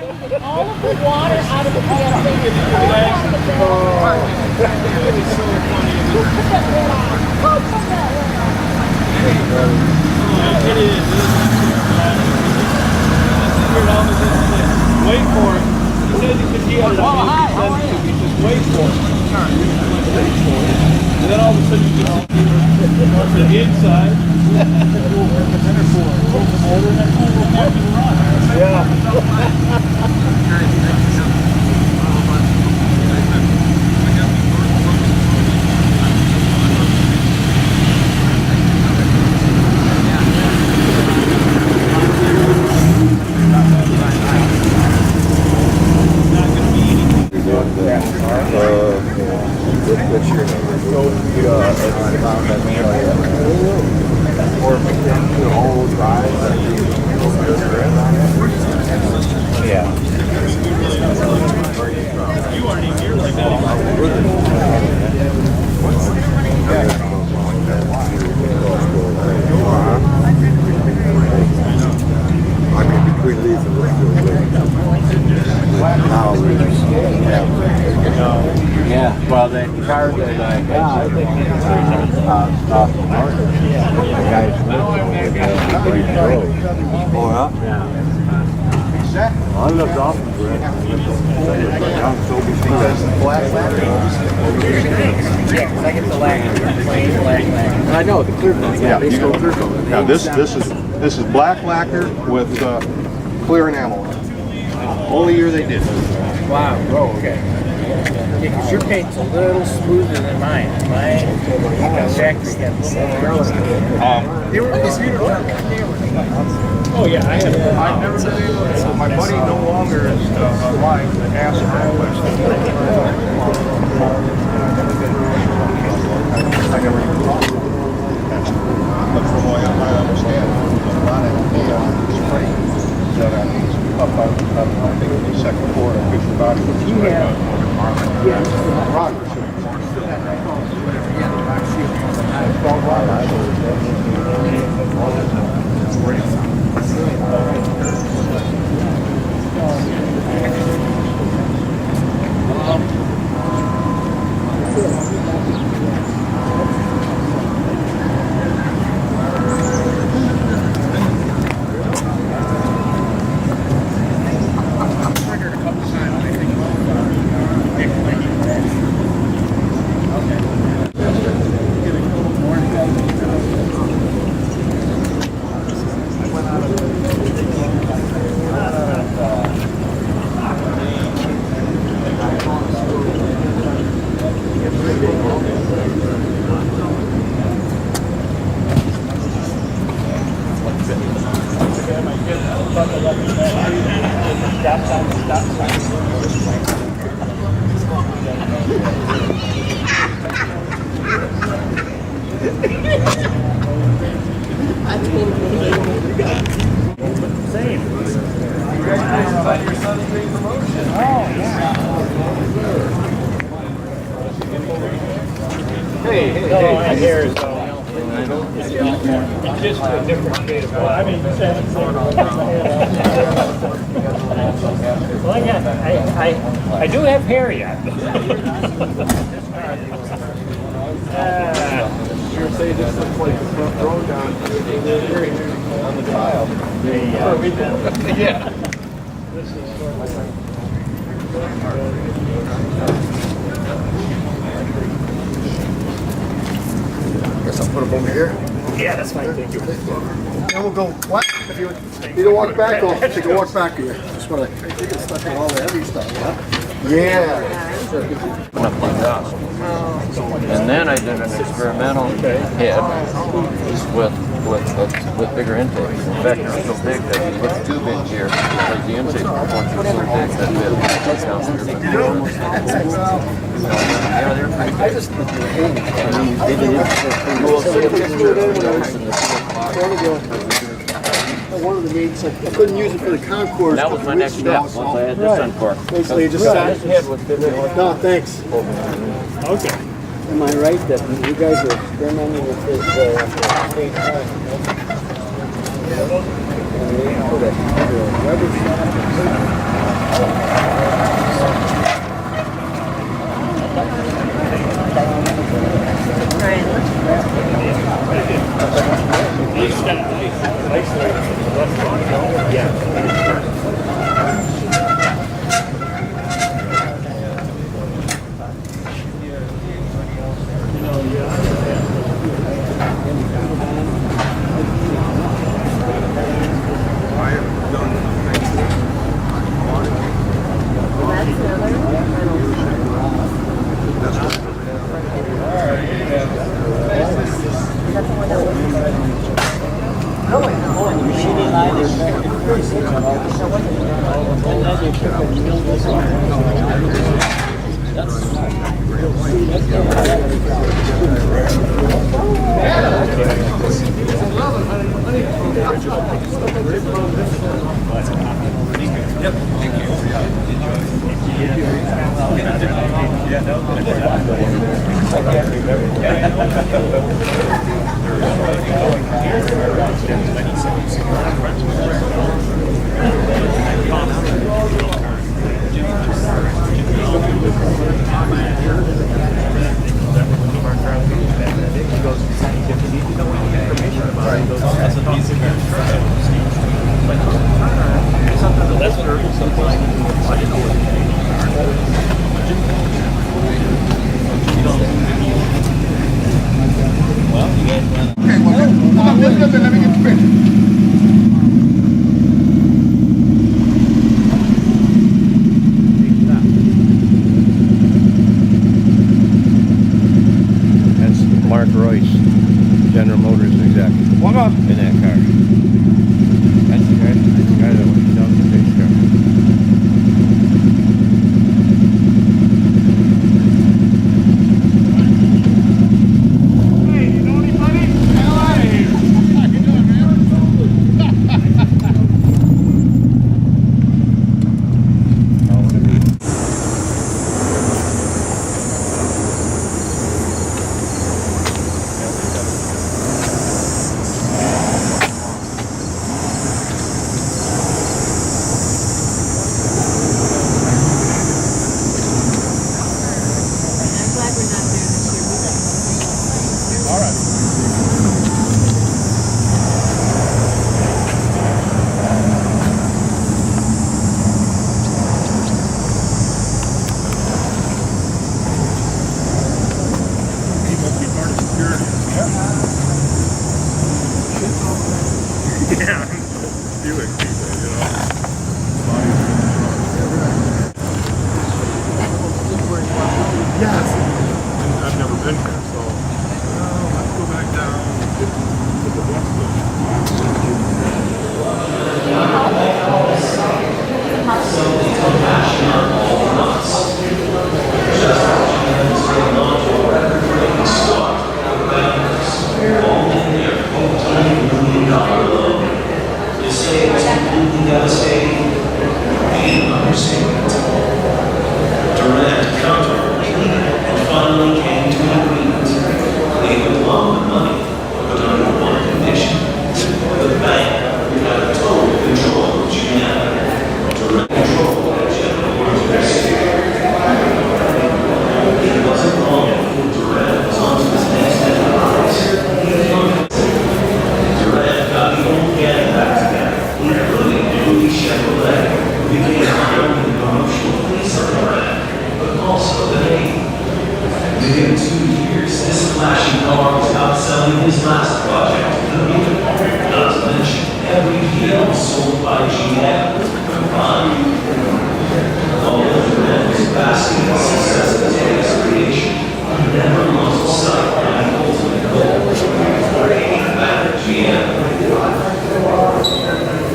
All of the water out of the damn thing is pouring out of the barrel. It is so funny. Who put that lid on? Who put that lid on? It is. Wait for it. He says he could hear it. Just wait for it. Wait for it. And then all of a sudden you can see the inside. What's your number? Or the whole drive. Yeah. You aren't even here like that. I mean, between these and Yeah, well, the car that I got, the oh, yeah. I lived off the grid. Yeah, I get the plain black lacquer. I know, the clear coat. Yeah, they still clear coat. Now this is black lacquer with clear enamel. Only year they did. Wow, oh, okay. Yeah, because your paint's a little smoother than mine. Mine, factory got the same. Oh yeah, I had a I've never been able to. So my buddy no longer is alive. The asked that question. I never even thought of it. But from what I understand, there's a lot of spring that up I think it was second floor of Fisher Body. Progress. my hair is it's just a different shade of black. I mean, well, I do have hair yet. Sure say this looks like the front row down on the tile. Yeah. Guess I'll put them over here. Yeah, that's fine. Thank you. And we'll go, what? If you can walk back, or take a walk back here. Just want to get stuck in all the heavy stuff, yeah? Yeah. Up like that. And then I did an experimental head with bigger intakes. In fact, they're so big that you put the tube in here because the intakes were so big that we had to take down here. Yeah, they're pretty big. We'll see a picture of those in the 2 o'clock. One of the meetings, I couldn't use it for the concourse. That was my next step once I had this done for. Basically, you just sat. His head was bigger. No, thanks. Okay. Am I right that you guys are experimenting with this state park? And they put a rubber Okay, well, hold on, let me get the picture. That's Mark Royce, General Motors exec, What up? in that car. That's the guy that went down the big car. Hey, you know anybody? Hell out of here. How you doing, I'm glad we're not there this year. All right. He must be part of security. Yeah. Buicks people, you know. Yes. I've never been here, so let's go back down to the west. Durant counter-pleaded and finally came to an agreement. They would want the money, but under one condition. The bank would have total control of GM. Durant controlled General Motors. It wasn't long before Durant was on to his next enterprise. Durant got the old gang back together, including Louis Chevrolet, who became not only the promotional face of Durant, but also the name. Within 2 years, this flashy car was outselling his last project, the Buick, not to mention every vehicle sold by GM combined. Although Durant was basking in the success of today's creation, he never lost sight of the ultimate goal, creating back GM.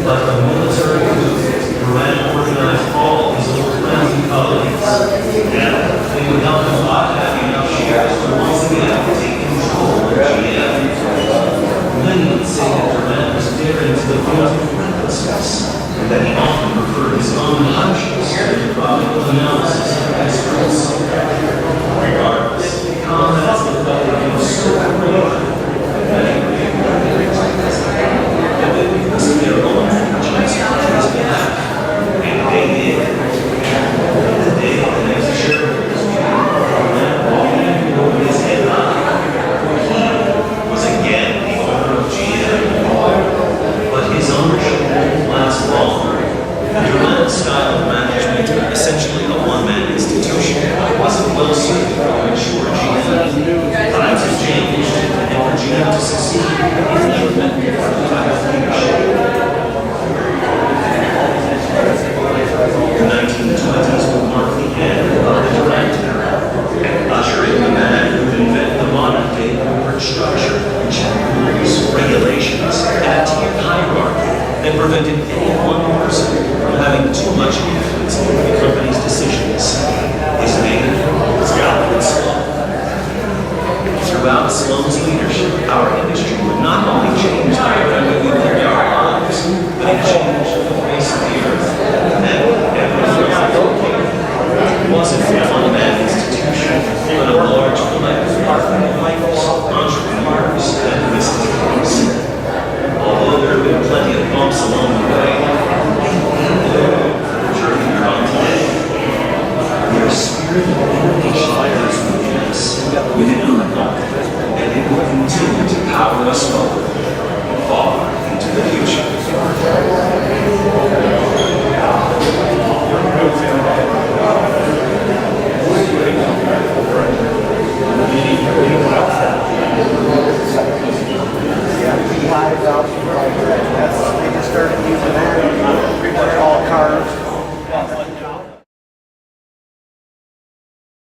Like the military coup, Durant organized all his old friends and colleagues. Now, they would help him buy having enough shares to once again take control of GM. Many would say that Durant was daring to the point of recklessness, and that he often preferred his own hunches to the logical analysis of experts. Regardless, comments that felt like he was so great, many recognized that they would risk their own fortunes on his behalf. And they did. The day of the next shareholders meeting, Durant walked in over his head high. He was again the owner of GM. But his ownership won't last long. Durant's style of management, essentially a one-man any one person from having too much influence over the company's decisions. His name is Alfred Sloan. Throughout Sloan's leadership, our industry would not only change the way we lived our lives, but it changed the face of the earth and everything else. It wasn't one man institution, but a large collective of fighters, entrepreneurs, and business. Although there have been plenty of bumps along the way, they paved the road for the journey we're on today. Their spirit of innovation lies within us, within our company, and it will continue to power us forward, far into the future. Many